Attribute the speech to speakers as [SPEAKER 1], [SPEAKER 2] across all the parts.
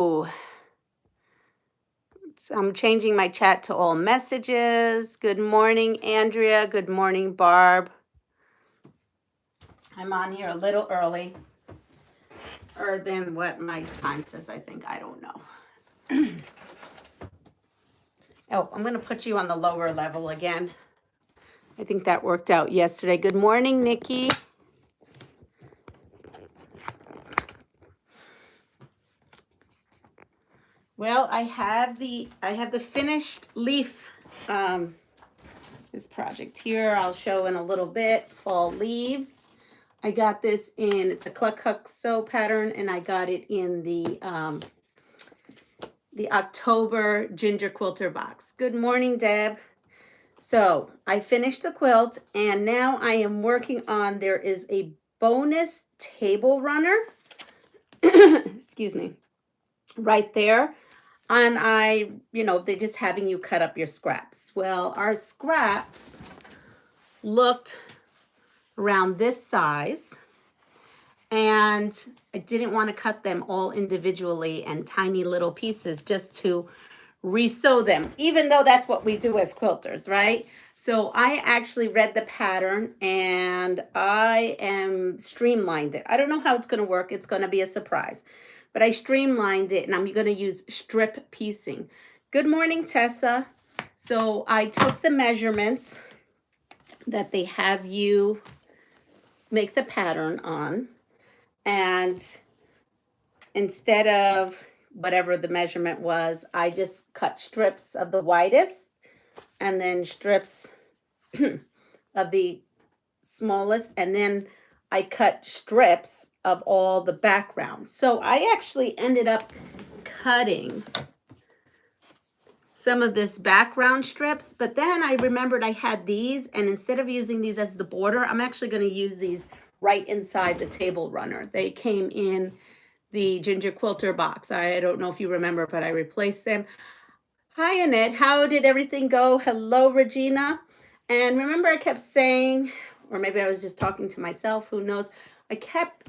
[SPEAKER 1] I'm changing my chat to all messages. Good morning, Andrea. Good morning, Barb. I'm on here a little early, or than what my time says, I think. I don't know. Oh, I'm going to put you on the lower level again. I think that worked out yesterday. Good morning, Nikki. Well, I have the finished leaf, this project here. I'll show in a little bit. Fall leaves. I got this in, it's a Cluck Huck Sew pattern, and I got it in the October Ginger Quilter box. Good morning, Deb. So I finished the quilt, and now I am working on, there is a bonus table runner, excuse me, right there. And they're just having you cut up your scraps. Well, our scraps looked around this size, and I didn't want to cut them all individually and tiny little pieces just to resew them, even though that's what we do as quilters, right? So I actually read the pattern and I am streamlined it. I don't know how it's going to work. It's going to be a surprise, but I streamlined it, and I'm going to use strip piecing. Good morning, Tessa. So I took the measurements that they have you make the pattern on, and instead of whatever the measurement was, I just cut strips of the widest and then strips of the smallest, and then I cut strips of all the background. So I actually ended up cutting some of this background strips, but then I remembered I had these, and instead of using these as the border, I'm actually going to use these right inside the table runner. They came in the Ginger Quilter box. I don't know if you remember, but I replaced them. Hi, Annette. How did everything go? Hello, Regina. And remember, I kept saying, or maybe I was just talking to myself, who knows, I kept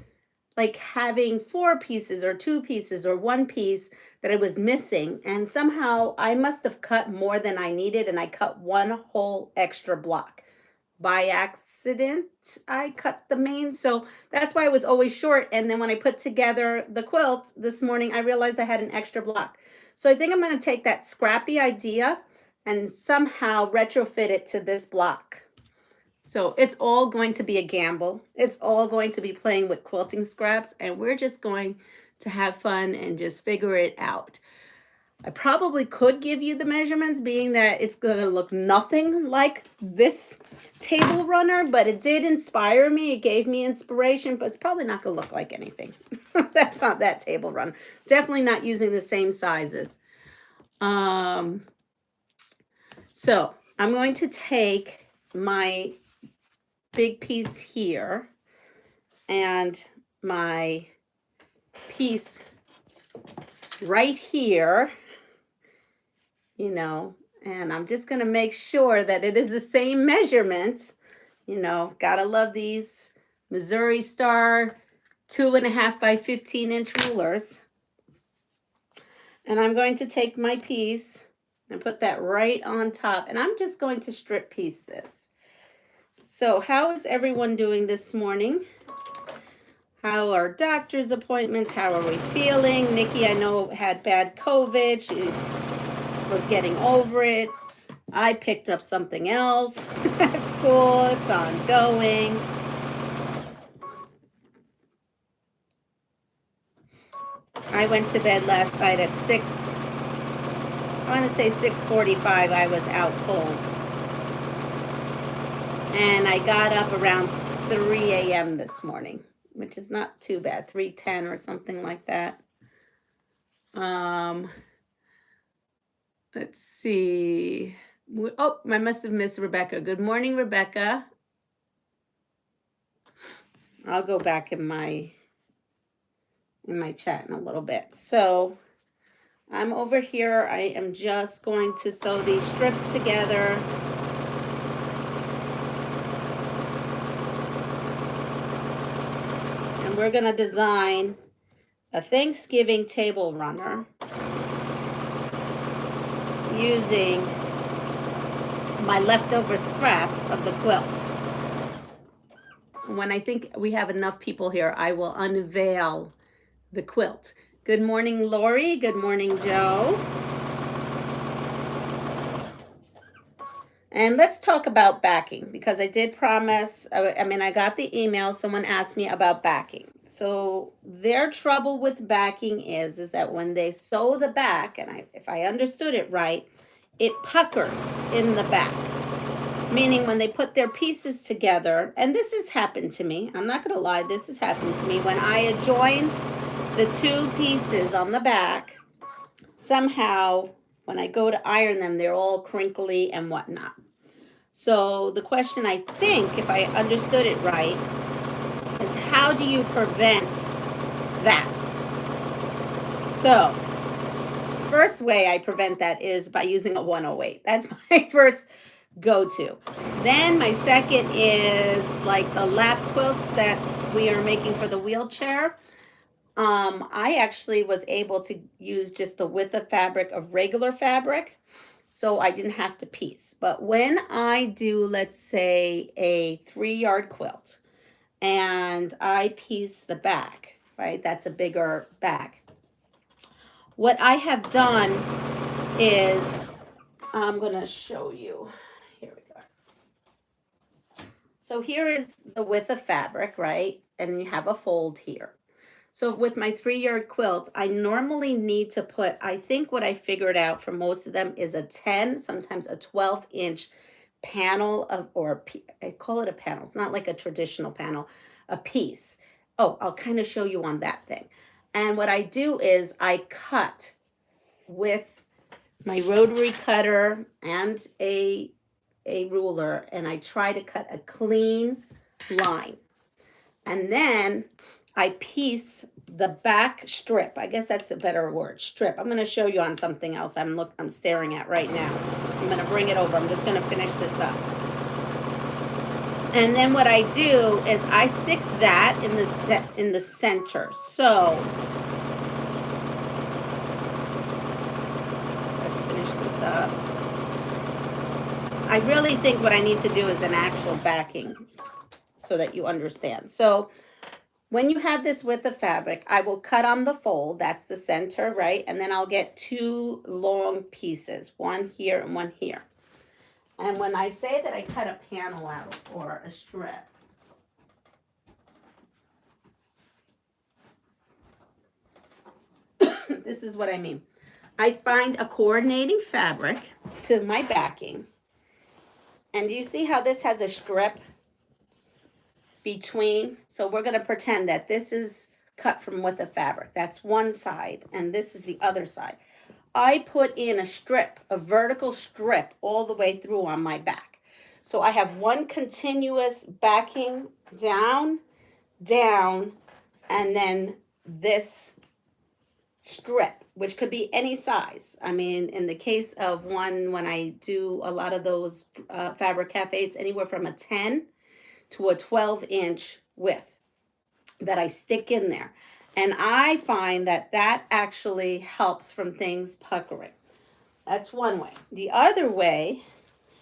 [SPEAKER 1] like having 4 pieces or 2 pieces or 1 piece that I was missing, and somehow I must have cut more than I needed, and I cut 1 whole extra block. By accident, I cut the main, so that's why I was always short. And then when I put together the quilt this morning, I realized I had an extra block. So I think I'm going to take that Scrappy idea and somehow retrofit it to this block. So it's all going to be a gamble. It's all going to be playing with quilting scraps, and we're just going to have fun and just figure it out. I probably could give you the measurements, being that it's going to look nothing like this table runner, but it did inspire me. It gave me inspiration, but it's probably not going to look like anything. That's not that table runner. Definitely not using the same sizes. So I'm going to take my big piece here and my piece right here, and I'm just going to make sure that it is the same measurement. Gotta love these Missouri Star 2.5 by 15 inch rulers. And I'm going to take my piece and put that right on top, and I'm just going to strip piece this. So how is everyone doing this morning? How are doctor's appointments? How are we feeling? Nikki, I know, had bad COVID. She was getting over it. I picked up something else at school. It's ongoing. I went to bed last night at 6:45. I was out cold. And I got up around 3 a.m. this morning, which is not too bad, 3:10 or something like that. Let's see. Oh, I must have missed Rebecca. Good morning, Rebecca. I'll go back in my chat in a little bit. So I'm over here. I am just going to sew these strips together. And we're going to design a Thanksgiving table runner using my leftover scraps of the quilt. When I think we have enough people here, I will unveil the quilt. Good morning, Lori. Good morning, Joe. And let's talk about backing, because I did promise, I got the email, someone asked me about backing. So their trouble with backing is that when they sew the back, and if I understood it right, it puckers in the back. Meaning when they put their pieces together, and this has happened to me, I'm not gonna lie, this has happened to me. When I join the two pieces on the back, somehow when I go to iron them, they're all crinkly and whatnot. So the question, I think, if I understood it right, is how do you prevent that? So first way I prevent that is by using a 108. That's my first go-to. Then my second is like the lap quilts that we are making for the wheelchair. I actually was able to use just the width of fabric of regular fabric, so I didn't have to piece. But when I do, let's say, a 3-yard quilt and I piece the back, right? That's a bigger back. What I have done is, I'm going to show you. Here we go. So here is the width of fabric, right? And you have a fold here. So with my 3-yard quilt, I normally need to put, I think what I figured out for most of them is a 10, sometimes a 12-inch panel of, or I call it a panel. It's not like a traditional panel, a piece. Oh, I'll kind of show you on that thing. And what I do is I cut with my rotary cutter and a ruler, and I try to cut a clean line. And then I piece the back strip. I guess that's a better word, strip. I'm going to show you on something else I'm staring at right now. I'm going to bring it over. I'm just going to finish this up. And then what I do is I stick that in the center. So let's finish this up. I really think what I need to do is an actual backing so that you understand. So when you have this width of fabric, I will cut on the fold. That's the center, right? And then I'll get 2 long pieces, one here and one here. And when I say that I cut a panel out or a strip, this is what I mean. I find a coordinating fabric to my backing. And you see how this has a strip between? So we're going to pretend that this is cut from width of fabric. That's one side, and this is the other side. I put in a strip, a vertical strip, all the way through on my back. So I have one continuous backing down, down, and then this strip, which could be any size. I mean, in the case of one, when I do a lot of those fabric cafes, anywhere from a 10 to a 12-inch width that I stick in there. And I find that that actually helps from things puckering. That's one way. The other way,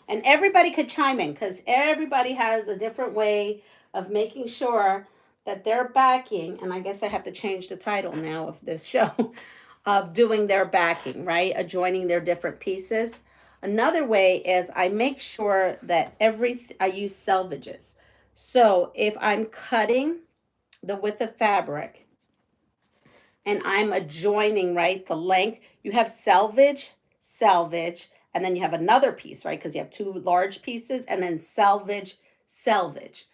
[SPEAKER 1] and everybody could chime in because everybody has a different way of making sure that they're backing, and I guess I have to change the title now of this show, of doing their backing, right? Adjoining their different pieces. Another way is I make sure that I use selvages. So if I'm cutting the width of fabric and I'm adjoining, right, the length, you have selvage, selvage, and then you have another piece, right, because you have 2 large pieces, and then selvage, selvage.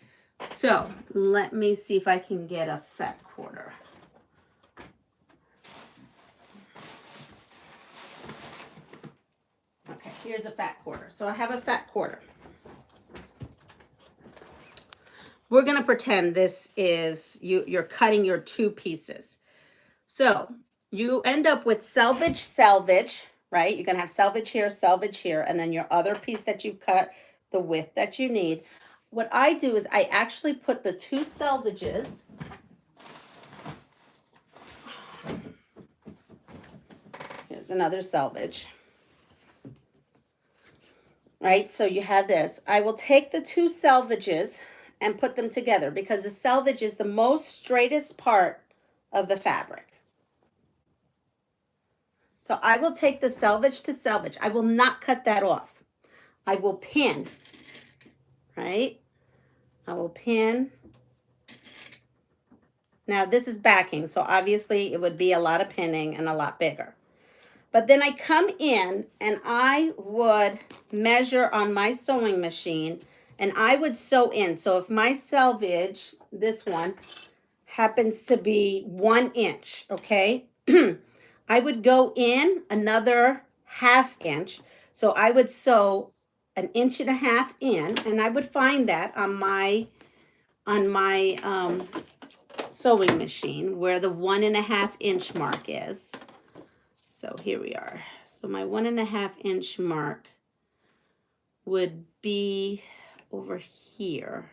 [SPEAKER 1] So let me see if I can get a fat quarter. Okay, here's a fat quarter. So I have a fat quarter. We're going to pretend this is, you're cutting your 2 pieces. So you end up with selvage, selvage, right? You're going to have selvage here, and then your other piece that you've cut, the width that you need. What I do is I actually put the 2 selvages There's another selvage. Right, so you have this. I will take the two selvages and put them together because the selvage is the most straightest part of the fabric. So I will take the selvage to selvage. I will not cut that off. I will pin, right? I will pin. Now this is backing, so obviously it would be a lot of pinning and a lot bigger. But then I come in and I would measure on my sewing machine and I would sew in. So if my selvage, this one, happens to be 1 inch, okay? I would go in another 1/2 inch. So I would sew 1.5 inches in, and I would find that on my sewing machine where the 1.5 inch mark is. So here we are. So my 1.5 inch mark would be over here.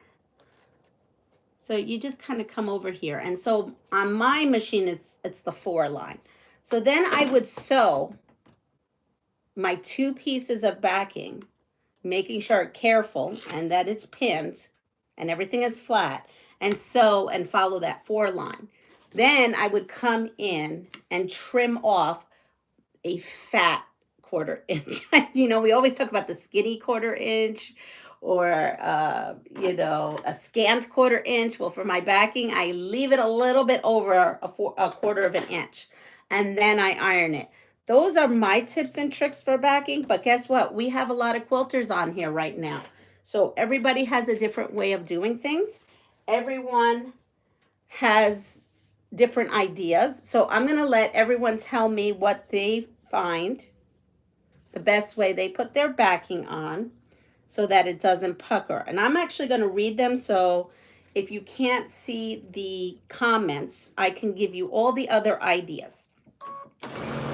[SPEAKER 1] So you just kind of come over here. And so on my machine, it's the 4 line. So then I would sew my 2 pieces of backing, making sure careful and that it's pinned and everything is flat, and sew and follow that 4 line. Then I would come in and trim off a fat 1/4 inch. You know, we always talk about the skinny 1/4 inch or, you know, a scant 1/4 inch. Well, for my backing, I leave it a little bit over a 1/4 of an inch, and then I iron it. Those are my tips and tricks for backing, but guess what? We have a lot of quilters on here right now. So everybody has a different way of doing things. Everyone has different ideas. So I'm going to let everyone tell me what they find the best way they put their backing on so that it doesn't pucker. And I'm actually going to read them, so if you can't see the comments, I can give you all the other ideas.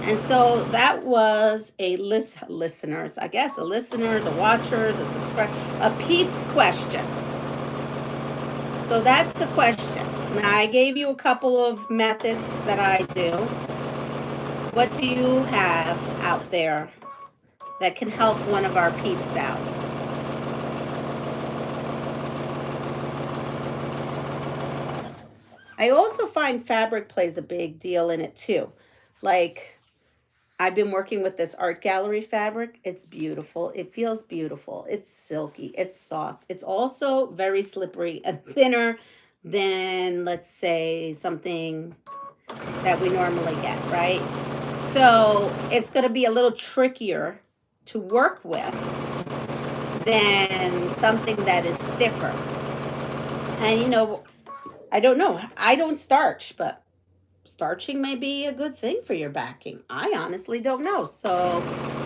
[SPEAKER 1] And so that was a listeners, I guess, a listeners, a watchers, a subscriber, a peeps question. So that's the question. Now I gave you a couple of methods that I do. What do you have out there that can help one of our peeps out? I also find fabric plays a big deal in it too. Like, I've been working with this art gallery fabric. It's beautiful. It feels beautiful. It's silky. It's soft. It's also very slippery and thinner than, let's say, something that we normally get, right? So it's going to be a little trickier to work with than something that is stiffer. And, you know, I don't know. I don't starch, but starching may be a good thing for your backing. I honestly don't know. So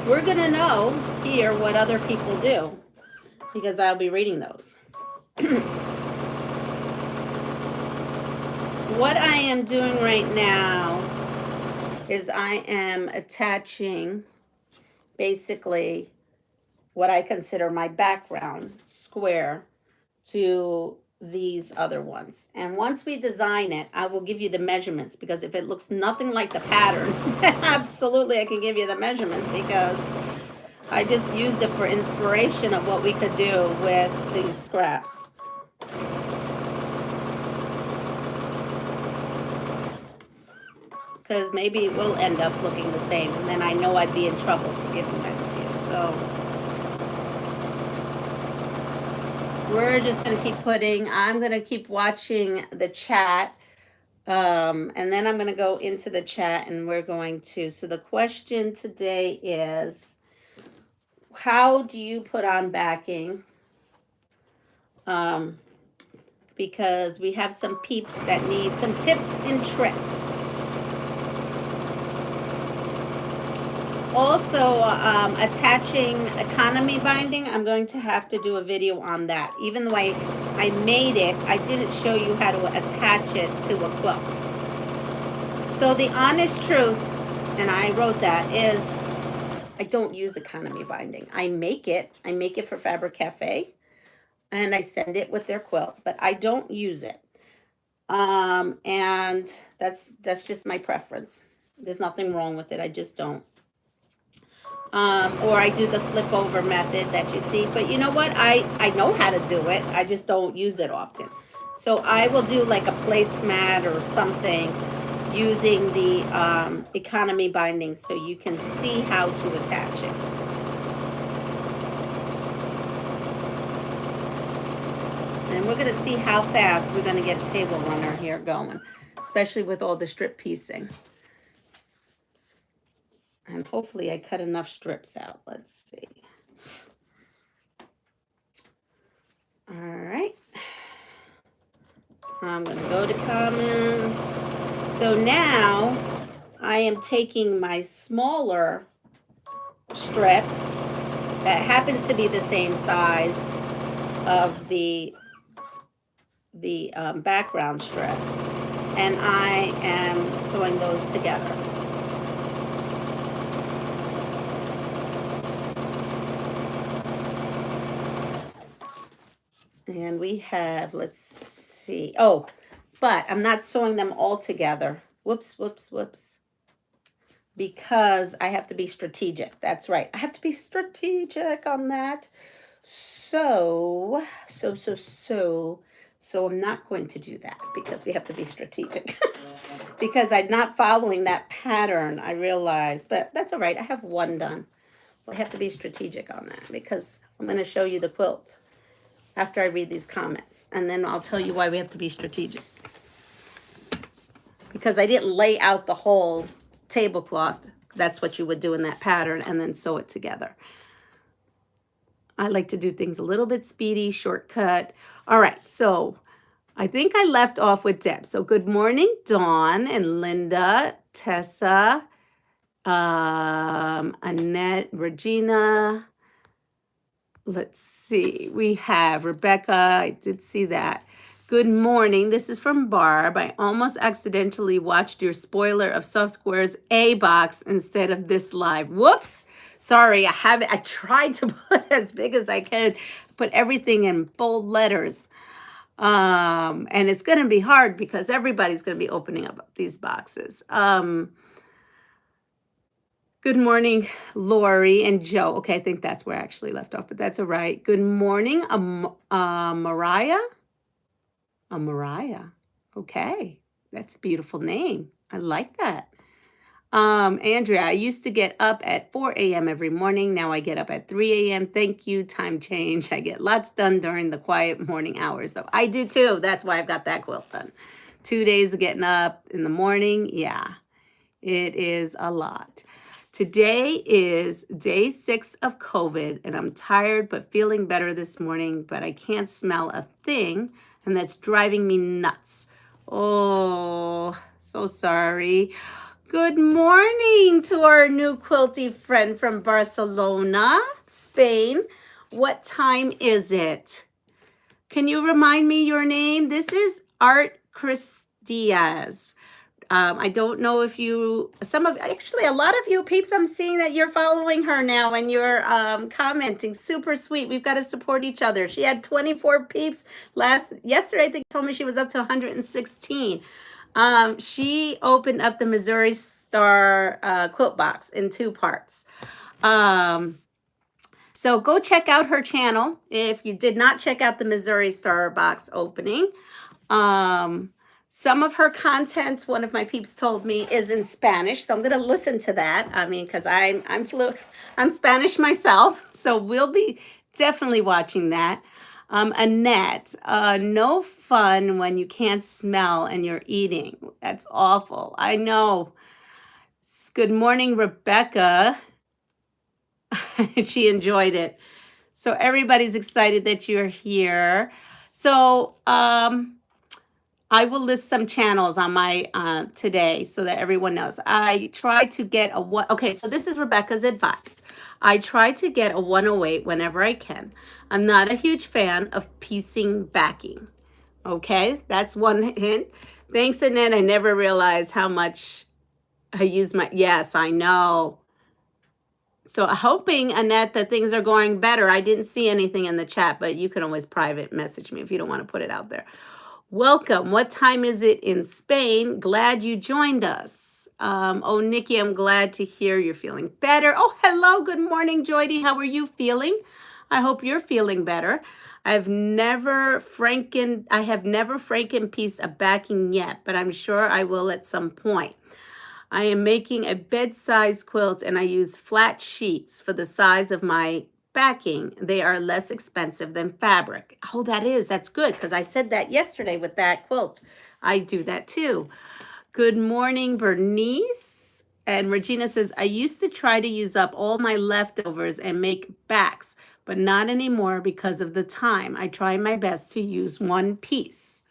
[SPEAKER 1] we're going to know here what other people do because I'll be reading those. What I am doing right now is I am attaching basically what I consider my background square to these other ones. And once we design it, I will give you the measurements, because if it looks nothing like the pattern, absolutely I can give you the measurements, because I just used it for inspiration of what we could do with these scraps. Because maybe it will end up looking the same, and then I know I'd be in trouble for giving that to you. So we're just going to keep putting, I'm going to keep watching the chat, and then I'm going to go into the chat and we're going to, so the question today is, how do you put on backing? Because we have some peeps that need some tips and tricks. Also, attaching economy binding, I'm going to have to do a video on that. Even though I made it, I didn't show you how to attach it to a quilt. So the honest truth, and I wrote that, is I don't use economy binding. I make it for Fabric Cafe, and I send it with their quilt, but I don't use it. And that's just my preference. There's nothing wrong with it. I just don't. or I do the flip over method that you see. But you know what? I know how to do it. I just don't use it often. So I will do like a placemat or something using the economy binding so you can see how to attach it. And we're going to see how fast we're going to get a table runner here going, especially with all the strip piecing. And hopefully I cut enough strips out. Let's see. All right. I'm going to go to comments. So now I am taking my smaller strip that happens to be the same size of the background strip, and I am sewing those together. And we have, let's see. Oh, but I'm not sewing them all together. Whoops, whoops, whoops. Because I have to be strategic. That's right. I have to be strategic on that. So I'm not going to do that because we have to be strategic. Because I'm not following that pattern, I realize. But that's all right. I have one done. I have to be strategic on that because I'm going to show you the quilt after I read these comments. And then I'll tell you why we have to be strategic. Because I didn't lay out the whole tablecloth. That's what you would do in that pattern and then sew it together. I like to do things a little bit speedy, shortcut. All right, so I think I left off with Deb. So good morning, Dawn and Linda, Tessa, Annette, Regina. Let's see. We have Rebecca. I did see that. Good morning. This is from Barb. I almost accidentally watched your spoiler of Soft Squares A box instead of this live. Whoops. Sorry, I tried to put as big as I could, put everything in bold letters. And it's going to be hard because everybody's going to be opening up these boxes. Good morning, Lori and Joe. Okay, I think that's where I actually left off, but that's all right. Good morning, Mariah. Mariah. Okay, that's a beautiful name. I like that. Andrea, I used to get up at 4 a.m. every morning. Now I get up at 3 a.m. Thank you. Time change. I get lots done during the quiet morning hours, though. I do too. That's why I've got that quilt done. 2 days of getting up in the morning. Yeah, it is a lot. Today is day 6 of COVID, and I'm tired but feeling better this morning, but I can't smell a thing, and that's driving me nuts. Oh, so sorry. Good morning to our new quilty friend from Barcelona, Spain. What time is it? Can you remind me your name? This is Art Chris Diaz. I don't know if actually a lot of you peeps, I'm seeing that you're following her now and you're commenting. Super sweet. We've got to support each other. She had 24 peeps yesterday. I think told me she was up to 116. She opened up the Missouri Star quilt box in 2 parts. So go check out her channel if you did not check out the Missouri Star box opening. Some of her content, one of my peeps told me, is in Spanish, so I'm going to listen to that. I mean, because I'm Spanish myself, so we'll be definitely watching that. Annette, no fun when you can't smell and you're eating. That's awful. I know. Good morning, Rebecca. She enjoyed it. So everybody's excited that you're here. So, I will list some channels on my today so that everyone knows. I try to get okay, so this is Rebecca's advice. I try to get a 108 whenever I can. I'm not a huge fan of piecing backing. Okay, that's one hint. Thanks, Annette. I never realized how much I use yes, I know. So hoping, Annette, that things are going better. I didn't see anything in the chat, but you can always private message me if you don't want to put it out there. Welcome. What time is it in Spain? Glad you joined us. Oh, Nikki, I'm glad to hear you're feeling better. Oh, hello. Good morning, Joydy. How are you feeling? I hope you're feeling better. I have never franken pieced a backing yet, but I'm sure I will at some point. I am making a bed-size quilt and I use flat sheets for the size of my backing. They are less expensive than fabric. Oh, that's good, because I said that yesterday with that quilt. I do that too. Good morning, Bernice. And Regina says, I used to try to use up all my leftovers and make backs, but not anymore because of the time. I try my best to use one piece.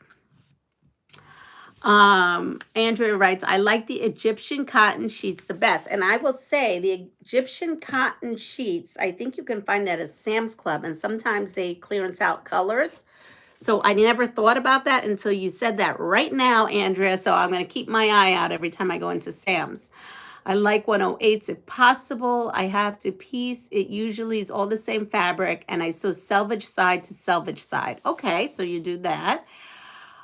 [SPEAKER 1] Andrea writes, I like the Egyptian cotton sheets the best. And I will say the Egyptian cotton sheets, I think you can find that at Sam's Club, and sometimes they clearance out colors. So I never thought about that until you said that right now, Andrea. So I'm going to keep my eye out every time I go into Sam's. I like 108s if possible. I have to piece. It usually is all the same fabric, and I sew selvage side to selvage side. Okay, so you do that.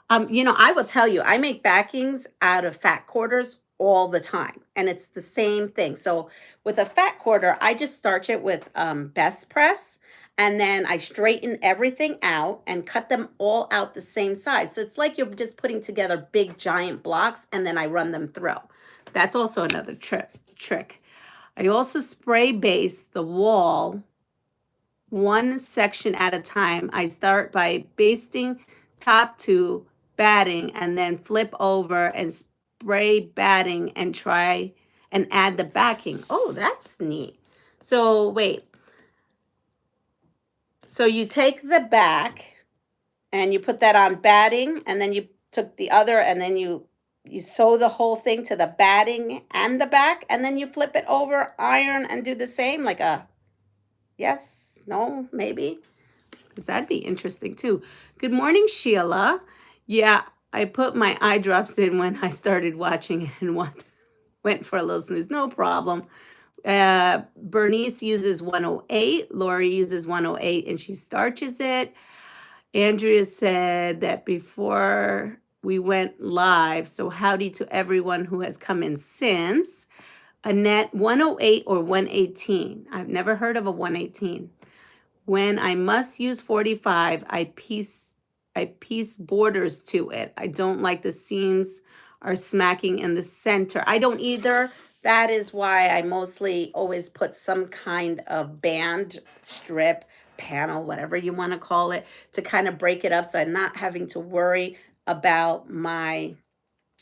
[SPEAKER 1] I will tell you, I make backings out of fat quarters all the time, and it's the same thing. So with a fat quarter, I just starch it with Best Press, and then I straighten everything out and cut them all out the same size. So it's like you're just putting together big giant blocks, and then I run them through. That's also another trick. I also spray base the wall one section at a time. I start by basting top to batting and then flip over and spray batting and try and add the backing. Oh, that's neat. So wait. So you take the back and you put that on batting, and then you took the other and then you sew the whole thing to the batting and the back, and then you flip it over, iron, and do the same, like a yes, no, maybe. Because that'd be interesting too. Good morning, Sheila. Yeah, I put my eye drops in when I started watching and went for a little snooze. No problem. Bernice uses 108. Lori uses 108 and she starches it. Andrea said that before we went live, so howdy to everyone who has come in since. Annette, 108 or 118. I've never heard of a 118. When I must use 45, I piece borders to it. I don't like the seams are smacking in the center. I don't either. That is why I mostly always put some kind of band, strip, panel, whatever you want to call it, to kind of break it up so I'm not having to worry about my,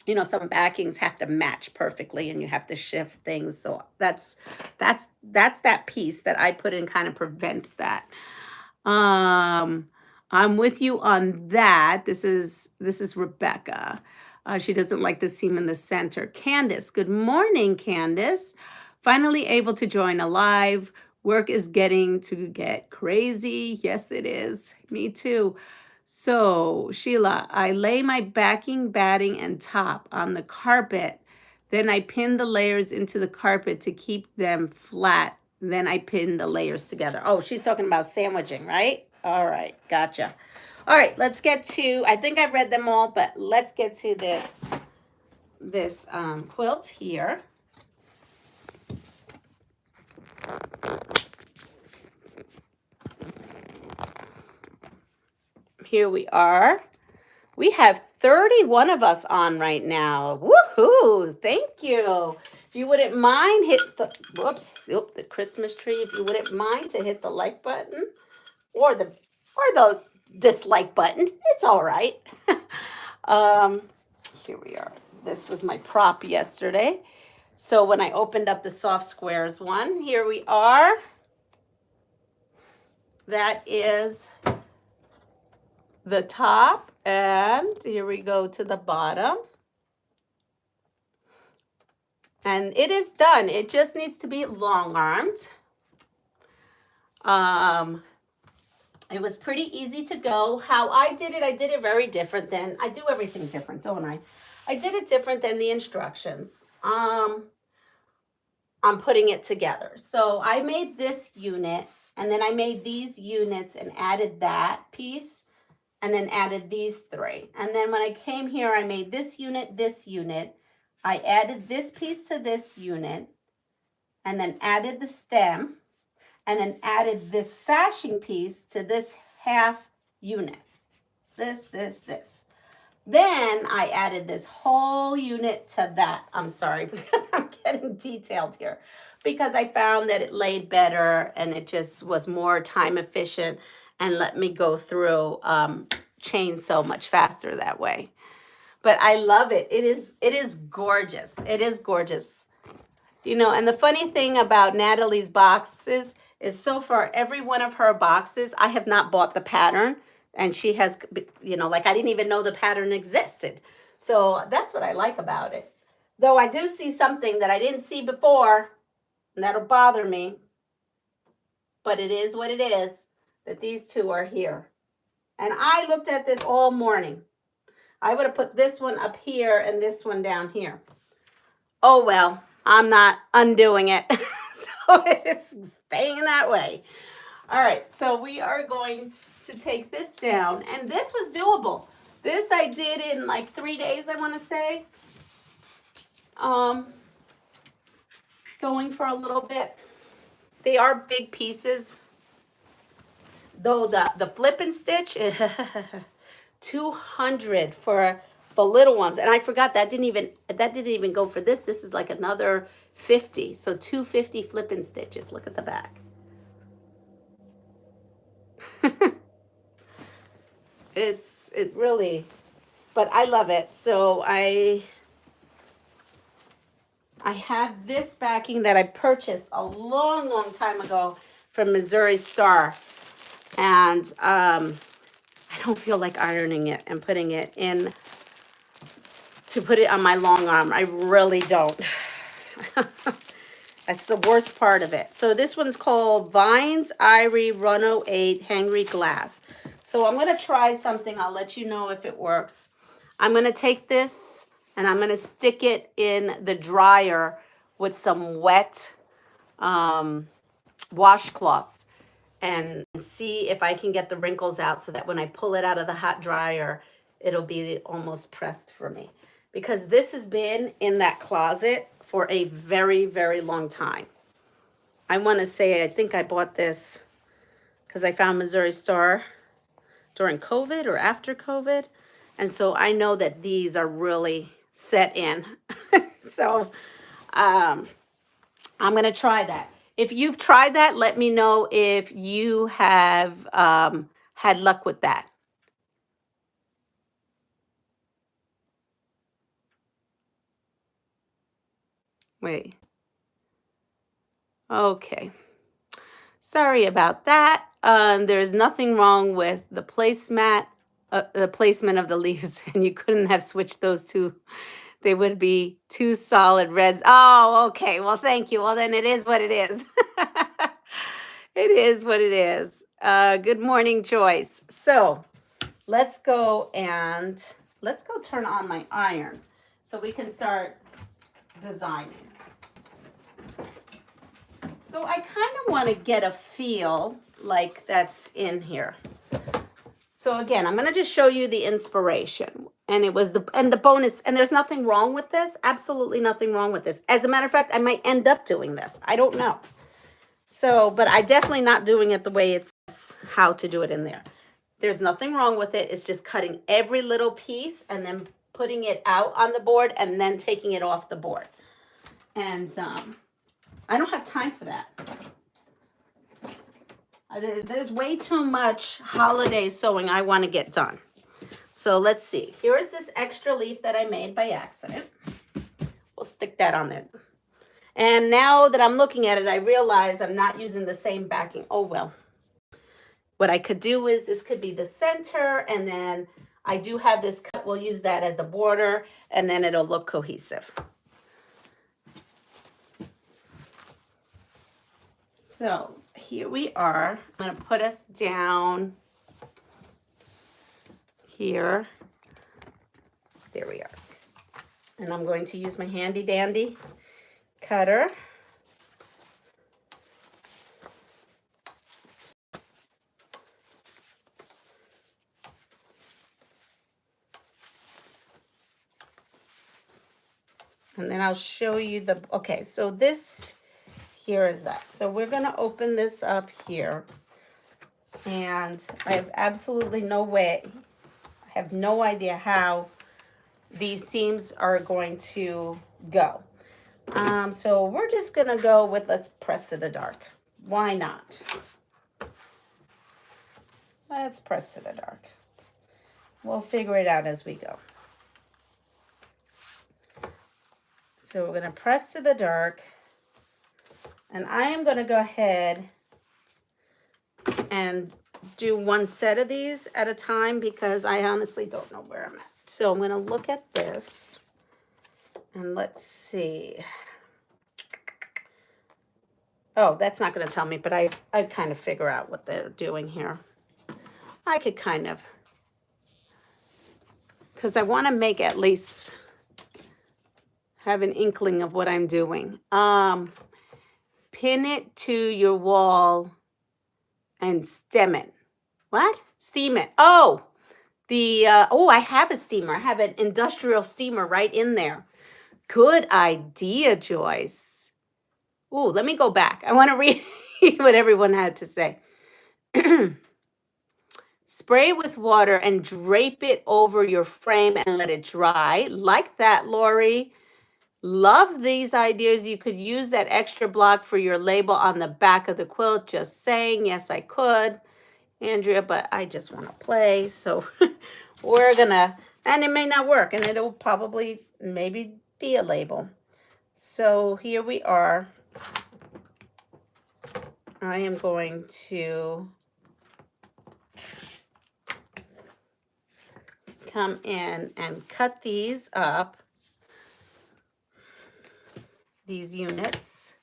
[SPEAKER 1] some backings have to match perfectly and you have to shift things. So that's that piece that I put in kind of prevents that. I'm with you on that. This is Rebecca. She doesn't like the seam in the center. Candace, good morning, Candace. Finally able to join a live. Work is getting to get crazy. Yes, it is. Me too. So, Sheila, I lay my backing, batting, and top on the carpet. Then I pin the layers into the carpet to keep them flat. Then I pin the layers together. Oh, she's talking about sandwiching, right? All right, gotcha. All right, let's get to, I think I've read them all, but let's get to this quilt here. Here we are. We have 31 of us on right now. Woohoo! Thank you. If you wouldn't mind, hit the, the Christmas tree. If you wouldn't mind to hit the like button or the dislike button, it's all right. Here we are. This was my prop yesterday. So when I opened up the soft squares one, here we are. That is the top, and here we go to the bottom. And it is done. It just needs to be long-armed. It was pretty easy to go. How I did it very different than, I do everything different, don't I? I did it different than the instructions. I'm putting it together. So I made this unit, and then I made these units and added that piece, and then added these three. And then when I came here, I made this unit, I added this piece to this unit, and then added the stem, and then added this sashing piece to this half unit. This. Then I added this whole unit to that. I'm sorry, because I'm getting detailed here. Because I found that it laid better and it just was more time efficient and let me go through chain so much faster that way. But I love it. It is gorgeous. It is gorgeous. You know, and the funny thing about Natalie's boxes is so far every one of her boxes, I have not bought the pattern. And she has, you know, like I didn't even know the pattern existed. So that's what I like about it. Though I do see something that I didn't see before, and that'll bother me. But it is what it is, that these two are here. And I looked at this all morning. I would have put this one up here and this one down here. Oh, well, I'm not undoing it. So it's staying that way. All right, so we are going to take this down, and this was doable. This I did in like 3 days, I want to say. Sewing for a little bit. They are big pieces, though the flip and stitch, 200 for the little ones, and I forgot that didn't even go for this. This is like another 50, so 250 flip and stitches. Look at the back. It really, but I love it. So I have this backing that I purchased a long time ago from Missouri Star, and I don't feel like ironing it and putting it in to put it on my long arm. I really don't. That's the worst part of it. So this one's called Vines Irie 108 Hangry Glass. So I'm going to try something. I'll let you know if it works. I'm going to take this and I'm going to stick it in the dryer with some wet washcloths and see if I can get the wrinkles out so that when I pull it out of the hot dryer, it'll be almost pressed for me. Because this has been in that closet for a very, very long time. I want to say, I think I bought this because I found Missouri Star during COVID or after COVID. And so I know that these are really set in. So I'm going to try that. If you've tried that, let me know if you have had luck with that. Wait. Okay. Sorry about that. There's nothing wrong with the placemat, the placement of the leaves, and you couldn't have switched those two. They would be two solid reds. Oh, okay. Well, thank you. Well, then it is what it is. It is what it is. Good morning, Joyce. So let's go turn on my iron so we can start designing. So I kind of want to get a feel like that's in here. So again, I'm going to just show you the inspiration. And it was the bonus, and there's nothing wrong with this. Absolutely nothing wrong with this. As a matter of fact, I might end up doing this. I don't know. So, but I definitely not doing it the way it's how to do it in there. There's nothing wrong with it. It's just cutting every little piece and then putting it out on the board and then taking it off the board. And I don't have time for that. There's way too much holiday sewing I want to get done. So let's see. Here's this extra leaf that I made by accident. We'll stick that on there. And now that I'm looking at it, I realize I'm not using the same backing. Oh, well. What I could do is this could be the center, and then I do have this cut. We'll use that as the border, and then it'll look cohesive. So here we are. I'm going to put us down here. There we are. And I'm going to use my handy dandy cutter. And then I'll show you the, okay, so this here is that. So we're going to open this up here. And I have absolutely no way, I have no idea how these seams are going to go. So we're just going to go with, let's press to the dark. Why not? Let's press to the dark. We'll figure it out as we go. So we're going to press to the dark. And I am going to go ahead and do one set of these at a time because I honestly don't know where I'm at. So I'm going to look at this and let's see. Oh, that's not going to tell me, but I kind of figure out what they're doing here. I could kind of, because I want to make at least have an inkling of what I'm doing. Pin it to your wall and stem it. What? Steam it. Oh, I have a steamer. I have an industrial steamer right in there. Good idea, Joyce. Ooh, let me go back. I want to read what everyone had to say. Spray with water and drape it over your frame and let it dry. Like that, Lori. Love these ideas. You could use that extra block for your label on the back of the quilt. Just saying. Yes, I could, Andrea, but I just want to play. So we're going to, and it may not work, and it'll probably maybe be a label. So here we are. I am going to come in and cut these up, these units.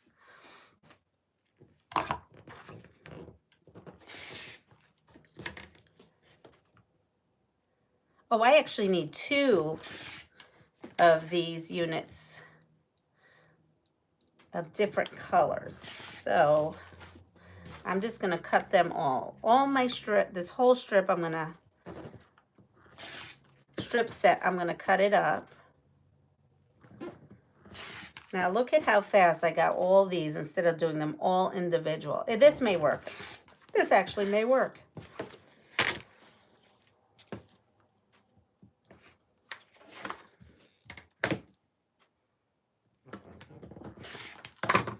[SPEAKER 1] Oh, I actually need 2 of these units of different colors. So I'm just going to cut them all. All my strip, this whole strip, I'm going to strip set, I'm going to cut it up. Now look at how fast I got all these instead of doing them all individual. This may work. This actually may work.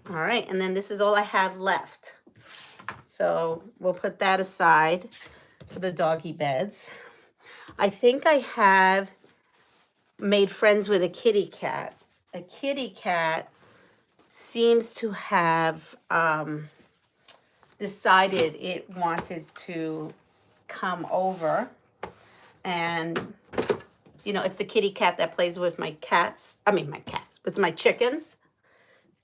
[SPEAKER 1] All right, and then this is all I have left. So we'll put that aside for the doggy beds. I think I have made friends with a kitty cat. A kitty cat seems to have decided it wanted to come over. And, you know, it's the kitty cat that plays with my cats. I mean, with my chickens.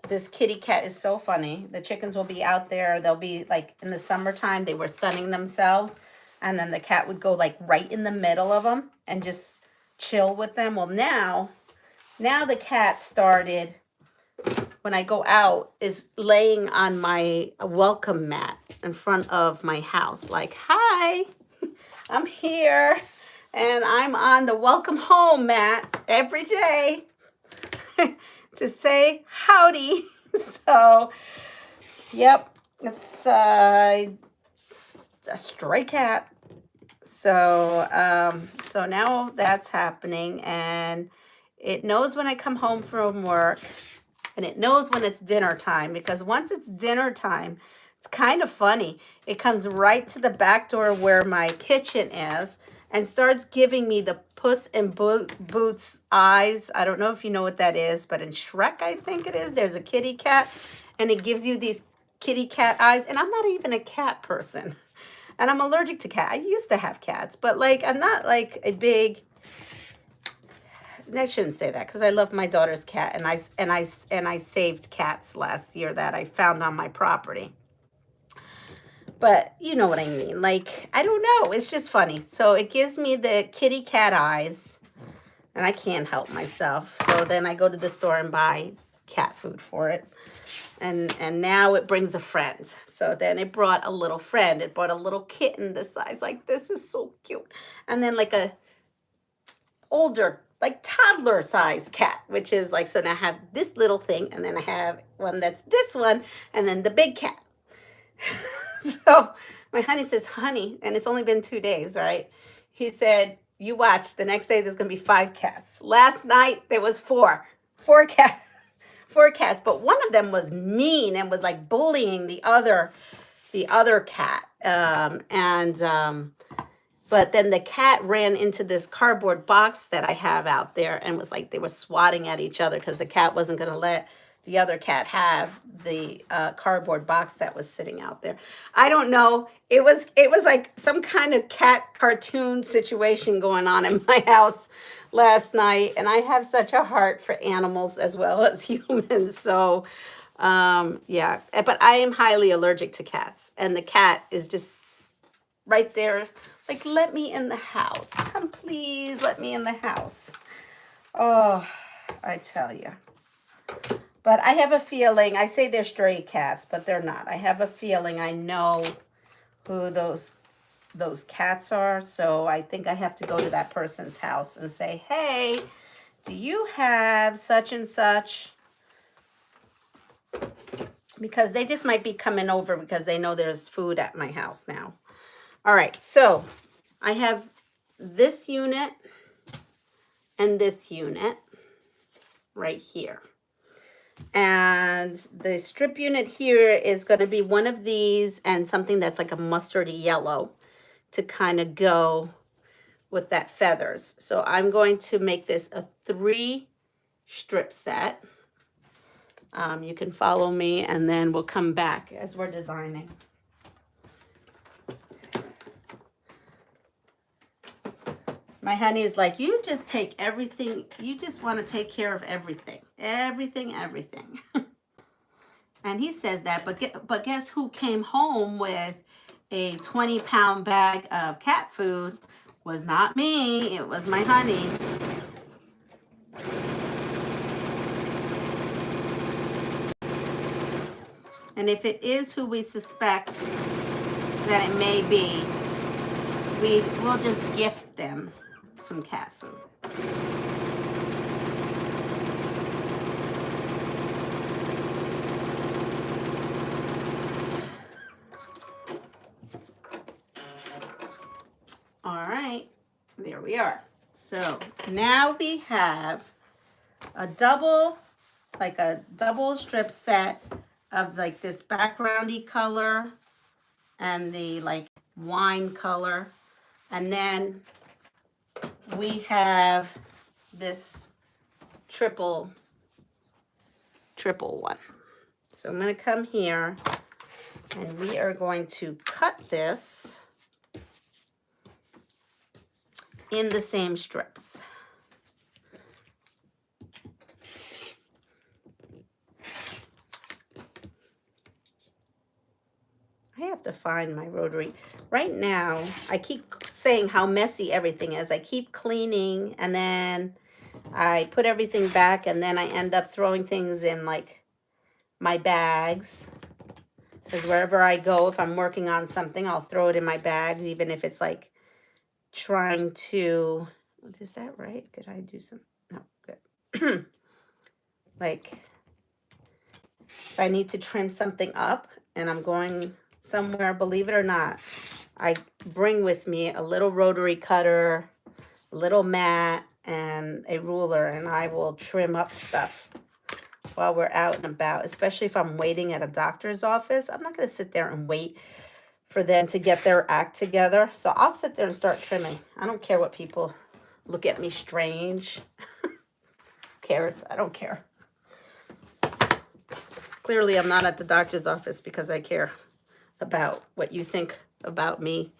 [SPEAKER 1] This kitty cat is so funny. The chickens will be out there. They'll be like in the summertime, they were sunning themselves. And then the cat would go like right in the middle of them and just chill with them. Well, now the cat started, when I go out, is laying on my welcome mat in front of my house. Like, hi, I'm here. And I'm on the welcome home mat every day to say howdy. So, yep, it's a stray cat. So now that's happening, and it knows when I come home from work, and it knows when it's dinner time, because once it's dinner time, it's kind of funny. It comes right to the back door where my kitchen is and starts giving me the Puss in Boots eyes. I don't know if you know what that is, but in Shrek, I think it is, there's a kitty cat, and it gives you these kitty cat eyes. And I'm not even a cat person, and I'm allergic to cats. I used to have cats, but like I'm not like a big. I shouldn't say that, because I love my daughter's cat, and I saved cats last year that I found on my property. But you know what I mean. Like, I don't know. It's just funny. So it gives me the kitty cat eyes, and I can't help myself. So then I go to the store and buy cat food for it. And now it brings a friend. So then it brought a little friend. It brought a little kitten this size. Like, this is so cute. And then like a older like toddler size cat, which is like, so now I have this little thing, and then I have one that's this one, and then the big cat. So my honey says, honey, and it's only been 2 days, right? He said, you watch, the next day there's gonna be 5 cats. Last night there was 4 cats. 4 cats, but one of them was mean and was like bullying the other cat. But then the cat ran into this cardboard box that I have out there and was like, they were swatting at each other because the cat wasn't going to let the other cat have the cardboard box that was sitting out there. I don't know. It was like some kind of cat cartoon situation going on in my house last night. And I have such a heart for animals as well as humans. So, yeah, but I am highly allergic to cats. And the cat is just right there. Like, let me in the house. Come, please, let me in the house. Oh, I tell you. But I have a feeling, I say they're stray cats, but they're not. I have a feeling I know who those cats are. So I think I have to go to that person's house and say, hey, do you have such and such? Because they just might be coming over because they know there's food at my house now. All right, so I have this unit and this unit right here. And the strip unit here is going to be one of these and something that's like a mustardy yellow to kind of go with that feathers. So I'm going to make this a 3 strip set. You can follow me and then we'll come back as we're designing. My honey is like, you just take everything. You just want to take care of everything. Everything. And he says that, but guess who came home with a 20-pound bag of cat food? Was not me. It was my honey. And if it is who we suspect that it may be, we'll just gift them some cat food. All right, there we are. So now we have a double strip set of like this backgroundy color and the like wine color. And then we have this triple one. So I'm going to come here and we are going to cut this in the same strips. I have to find my rotary. Right now, I keep saying how messy everything is. I keep cleaning and then I put everything back and then I end up throwing things in like my bags. Because wherever I go, if I'm working on something, I'll throw it in my bag, even if it's like trying to, is that right? Did I do some? No, good. Like if I need to trim something up and I'm going somewhere, believe it or not, I bring with me a little rotary cutter, a little mat, and a ruler, and I will trim up stuff while we're out and about, especially if I'm waiting at a doctor's office. I'm not going to sit there and wait for them to get their act together. So I'll sit there and start trimming. I don't care what people look at me strange. Who cares? I don't care. Clearly, I'm not at the doctor's office because I care about what you think about me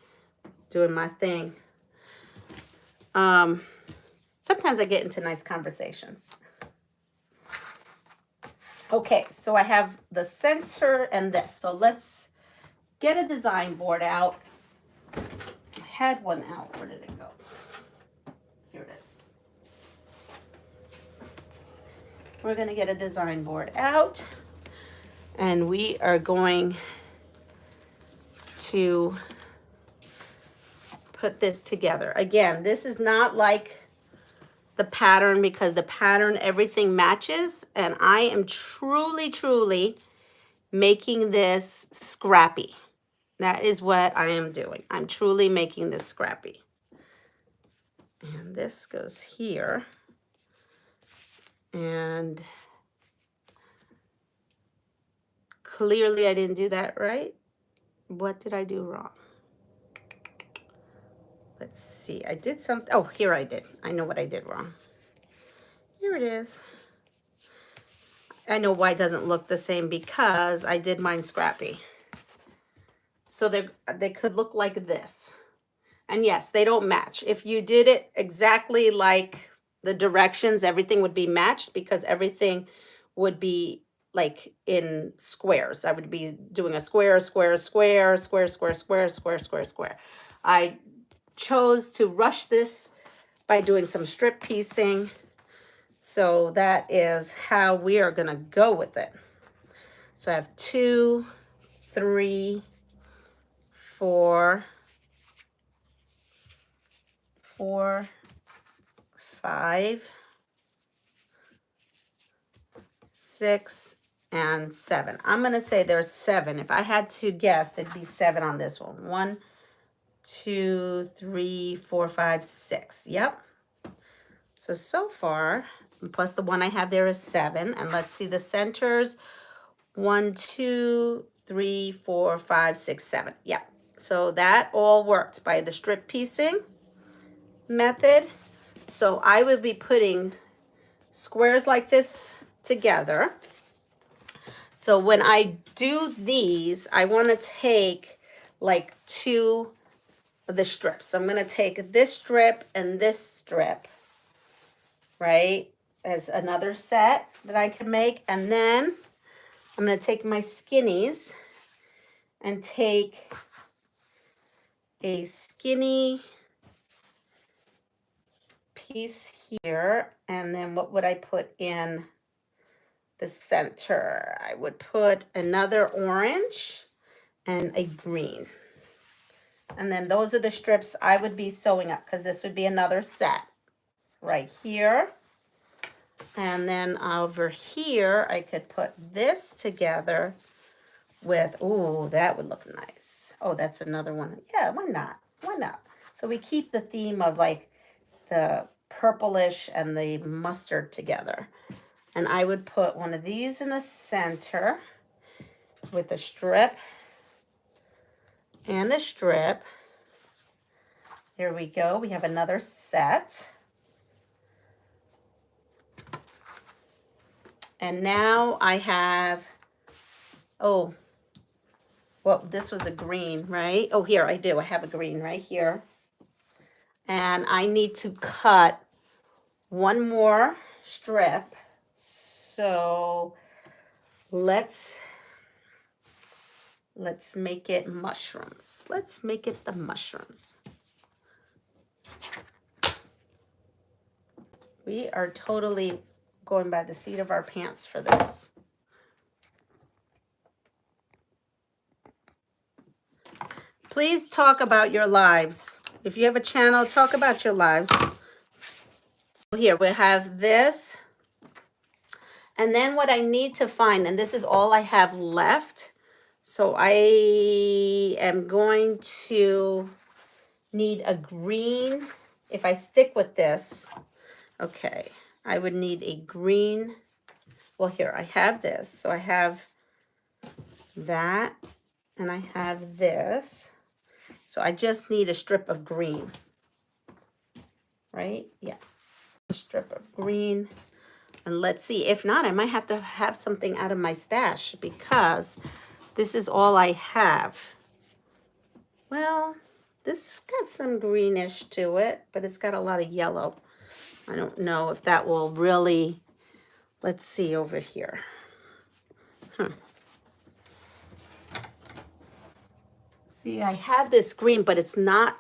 [SPEAKER 1] doing my thing. Sometimes I get into nice conversations. Okay, so I have the center and this. So let's get a design board out. I had one out. Where did it go? Here it is. We're going to get a design board out. And we are going to put this together. Again, this is not like the pattern because the pattern, everything matches. And I am truly, truly making this scrappy. That is what I am doing. I'm truly making this scrappy. And this goes here. And clearly I didn't do that right. What did I do wrong? Let's see. I did something. Oh, here I did. I know what I did wrong. Here it is. I know why it doesn't look the same because I did mine scrappy. So they could look like this. And yes, they don't match. If you did it exactly like the directions, everything would be matched because everything would be like in squares. I would be doing a square, square, square, square, square, square, square, square, square. I chose to rush this by doing some strip piecing. So that is how we are going to go with it. So I have 2, 3, 4, 5, 6, and 7. I'm going to say there's 7. If I had to guess, there'd be 7 on this one. 1, 2, 3, 4, 5, 6. Yep. So far, plus the one I have there is 7. And let's see the centers. 1, 2, 3, 4, 5, 6, 7. Yeah. So that all worked by the strip piecing method. So I would be putting squares like this together. So when I do these, I want to take like 2 of the strips. I'm going to take this strip and this strip, right, as another set that I can make. And then I'm going to take my skinnies and take a skinny piece here. And then what would I put in the center? I would put another orange and a green. And then those are the strips I would be sewing up because this would be another set right here. And then over here, I could put this together with, ooh, that would look nice. Oh, that's another one. Yeah, why not? Why not? So we keep the theme of like the purplish and the mustard together. And I would put one of these in the center with a strip and a strip. There we go. We have another set. And now I have, oh, well, this was a green, right? Oh, here I do. I have a green right here. And I need to cut one more strip. So let's make it mushrooms. Let's make it the mushrooms. We are totally going by the seat of our pants for this. Please talk about your lives. If you have a channel, talk about your lives. So here we have this. And then what I need to find, and this is all I have left. So I am going to need a green. If I stick with this, okay, I would need a green. Well, here I have this. So I have that and I have this. So I just need a strip of green, right? Yeah, a strip of green. And let's see, if not, I might have to have something out of my stash because this is all I have. Well, this got some greenish to it, but it's got a lot of yellow. I don't know if that will really, let's see over here. See, I have this green, but it's not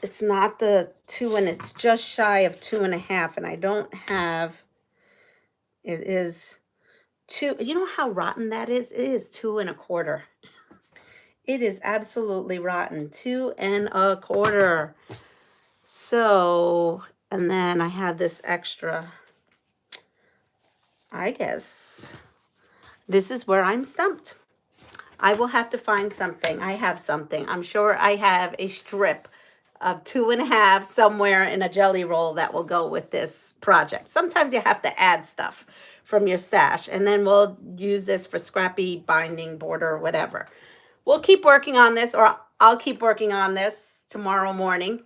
[SPEAKER 1] the 2, and it's just shy of 2.5, and I don't have, it is 2. You know how rotten that is? It is 2 1/4. It is absolutely rotten. 2 1/4. So And then I have this extra, I guess. This is where I'm stumped. I will have to find something. I have something. I'm sure I have a strip of 2.5 somewhere in a jelly roll that will go with this project. Sometimes you have to add stuff from your stash, and then we'll use this for scrappy binding, border, whatever. We'll keep working on this, or I'll keep working on this tomorrow morning.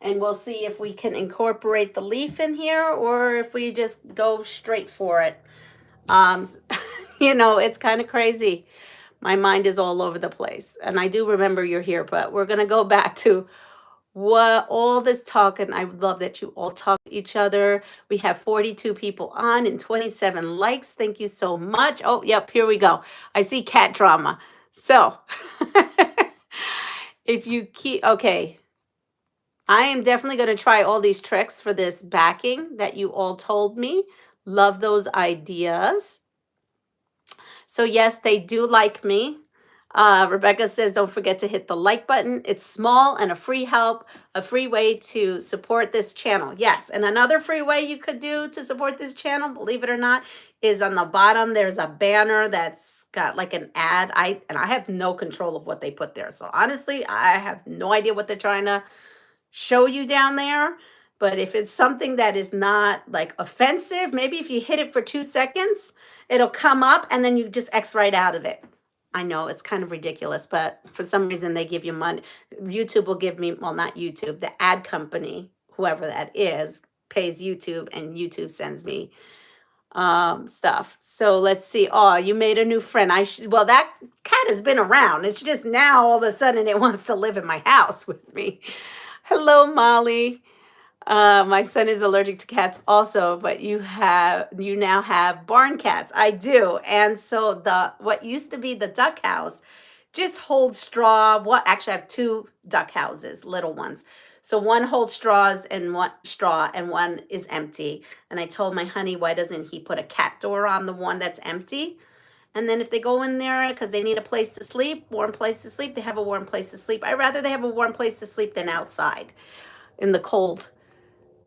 [SPEAKER 1] And we'll see if we can incorporate the leaf in here or if we just go straight for it. You know, it's kind of crazy. My mind is all over the place. And I do remember you're here, but we're going to go back to what all this talk. And I love that you all talk to each other. We have 42 people on and 27 likes. Thank you so much. Oh, yep, here we go. I see cat drama. So if you keep, okay, I am definitely going to try all these tricks for this backing that you all told me. Love those ideas. So yes, they do like me. Rebecca says, don't forget to hit the like button. It's small and a free help, a free way to support this channel. Yes, and another free way you could do to support this channel, believe it or not, is on the bottom. There's a banner that's got like an ad. I have no control of what they put there. So honestly, I have no idea what they're trying to show you down there. But if it's something that is not like offensive, maybe if you hit it for 2 seconds, it'll come up and then you just X right out of it. I know it's kind of ridiculous, but for some reason they give you money. YouTube will give me, well, not YouTube, the ad company, whoever that is, pays YouTube and YouTube sends me stuff. So let's see. Oh, you made a new friend. Well, that cat has been around. It's just now all of a sudden it wants to live in my house with me. Hello, Molly. My son is allergic to cats also, but you now have barn cats. I do. And so what used to be the duck house just holds straw. Actually, I have 2 duck houses, little ones. So one holds straws and one is empty. And I told my honey, why doesn't he put a cat door on the one that's empty? And then if they go in there because they need a place to sleep, warm place to sleep, they have a warm place to sleep. I'd rather they have a warm place to sleep than outside in the cold.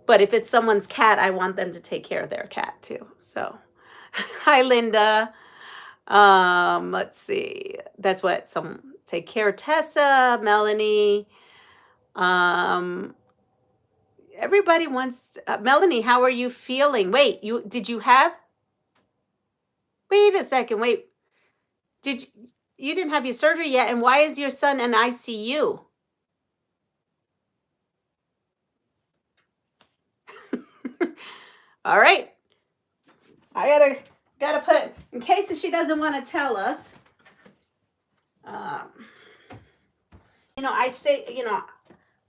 [SPEAKER 1] But if it's someone's cat, I want them to take care of their cat too. So, hi, Linda. Let's see. That's what take care. Tessa, Melanie. Everybody wants, Melanie, how are you feeling? Wait, did you have? Wait a second. Wait, you didn't have your surgery yet? And why is your son in ICU? All right. I gotta put, in case she doesn't want to tell us. You know, I'd say, you know,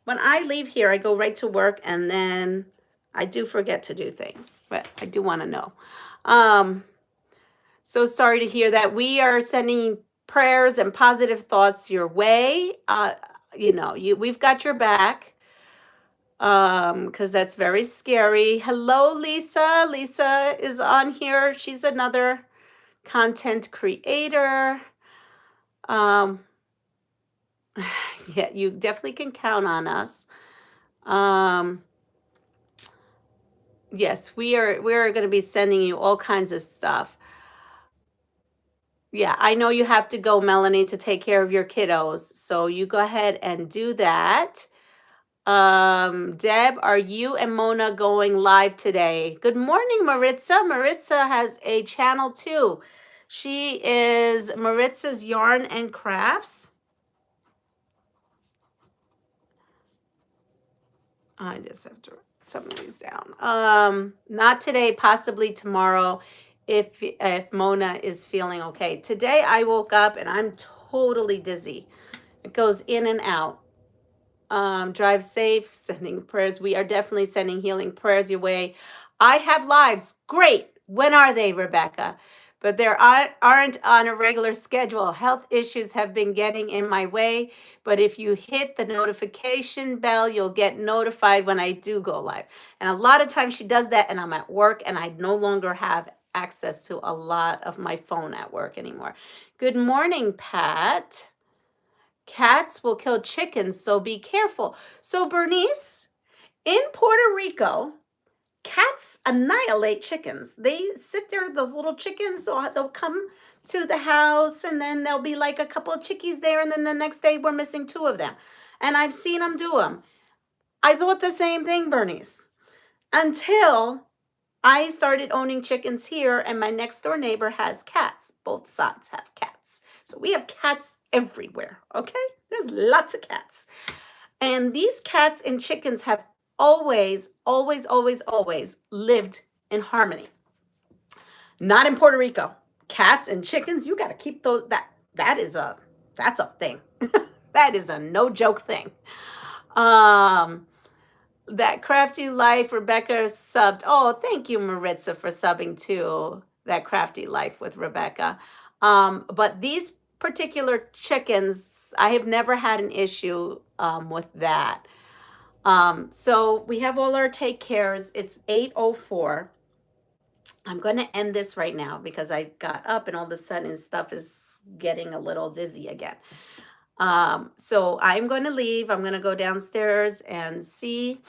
[SPEAKER 1] when I leave here, I go right to work, and then I do forget to do things, but I do want to know. So sorry to hear that. We are sending prayers and positive thoughts your way. You know, we've got your back. Because that's very scary. Hello, Lisa. Lisa is on here. She's another content creator. Yeah, you definitely can count on us. Yes, we're going to be sending you all kinds of stuff. Yeah, I know you have to go, Melanie, to take care of your kiddos. So you go ahead and do that. Deb, are you and Mona going live today? Good morning, Maritza. Maritza has a channel too. She is Maritza's Yarn and Crafts. I just have to write some of these down. Not today, possibly tomorrow if Mona is feeling okay. Today I woke up and I'm totally dizzy. It goes in and out. Drive safe, sending prayers. We are definitely sending healing prayers your way. I have lives. Great. When are they, Rebecca? But there aren't on a regular schedule. Health issues have been getting in my way. But if you hit the notification bell, you'll get notified when I do go live. And a lot of times she does that and I'm at work and I no longer have access to a lot of my phone at work anymore. Good morning, Pat. Cats will kill chickens, so be careful. So Bernice, In Puerto Rico, cats annihilate chickens. They sit there, those little chickens, so they'll come to the house and then there'll be like a couple of chickies there, and then the next day we're missing two of them. And I've seen them do them. I thought the same thing, Bernice, until I started owning chickens here, and my next door neighbor has cats. Both sides have cats. So we have cats everywhere, okay? There's lots of cats. And these cats and chickens have always, always, always, always lived in harmony. Not in Puerto Rico. Cats and chickens, you got to keep those. That's a thing. That is a no joke thing. That Crafty Life, Rebecca subbed. Oh, thank you, Maritza, for subbing to That Crafty Life with Rebecca. But these particular chickens, I have never had an issue with that. So we have all our take cares. It's 8:04. I'm going to end this right now because I got up and all of a sudden stuff is getting a little dizzy again. So I'm going to leave. I'm going to go downstairs and see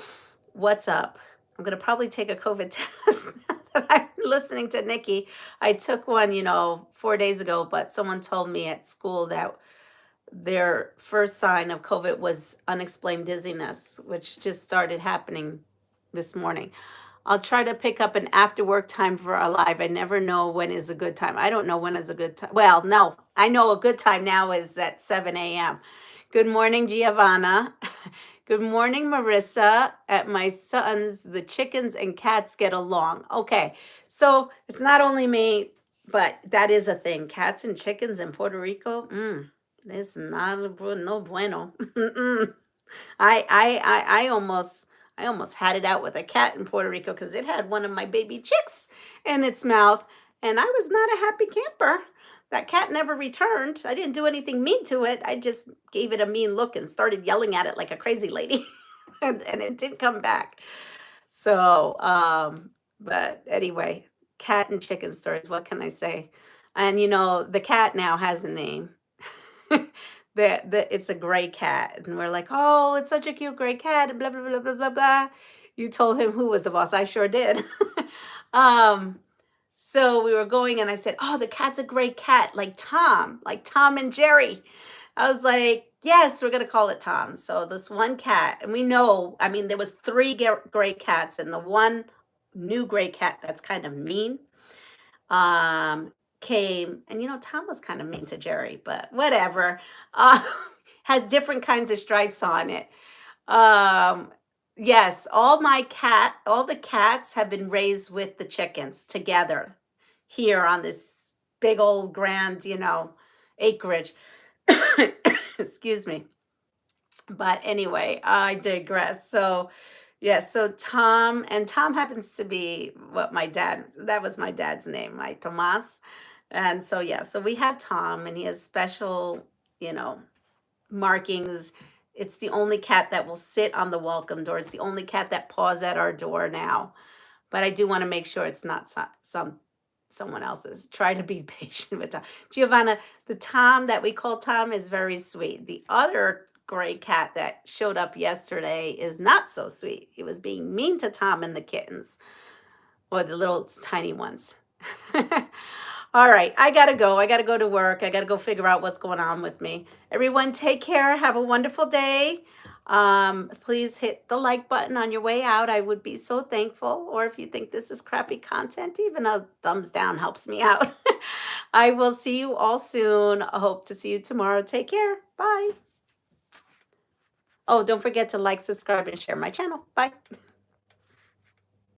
[SPEAKER 1] what's up. I'm going to probably take a COVID test now that I'm listening to Nikki. I took one, 4 days ago, but someone told me at school that their first sign of COVID was unexplained dizziness, which just started happening this morning. I'll try to pick up an after work time for our live. I never know when is a good time. I don't know when is a good time. Well, no, I know a good time now is at 7 a.m. Good morning, Giovanna. Good morning, Marissa. At my son's, the chickens and cats get along. Okay, so it's not only me, but that is a thing. Cats and chickens in Puerto Rico, it's not no bueno. I almost had it out with a cat in Puerto Rico because it had one of my baby chicks in its mouth, and I was not a happy camper. That cat never returned. I didn't do anything mean to it. I just gave it a mean look and started yelling at it like a crazy lady, and it didn't come back. So, but anyway, cat and chicken stories. What can I say? And the cat now has a name. It's a gray cat, and we're like, oh, it's such a cute gray cat, and blah blah blah blah blah blah. You told him who was the boss. I sure did. So we were going, and I said, oh, the cat's a gray cat, like Tom and Jerry. I was like, yes, we're gonna call it Tom. So this one cat, and we know, I mean, there was three gray cats, and the one new gray cat that's kind of mean, came, and Tom was kind of mean to Jerry, but whatever. Has different kinds of stripes on it. Yes, all the cats have been raised with the chickens together here on this big old grand, acreage. Excuse me. But anyway, I digress. So, yes, so Tom happens to be that was my dad's name, my Tomas. And so, yeah, so we have Tom, and he has special, markings. It's the only cat that will sit on the welcome door. It's the only cat that paws at our door now. But I do want to make sure it's not someone else's. Try to be patient with Tom. Giovanna, the Tom that we call Tom is very sweet. The other gray cat that showed up yesterday is not so sweet. He was being mean to Tom and the kittens, or the little tiny ones. All right, I gotta go. I gotta go to work. I gotta go figure out what's going on with me. Everyone, take care. Have a wonderful day. Please hit the like button on your way out. I would be so thankful. Or if you think this is crappy content, even a thumbs down helps me out. I will see you all soon. I hope to see you tomorrow. Take care. Bye. Oh, don't forget to like, subscribe, and share my channel. Bye.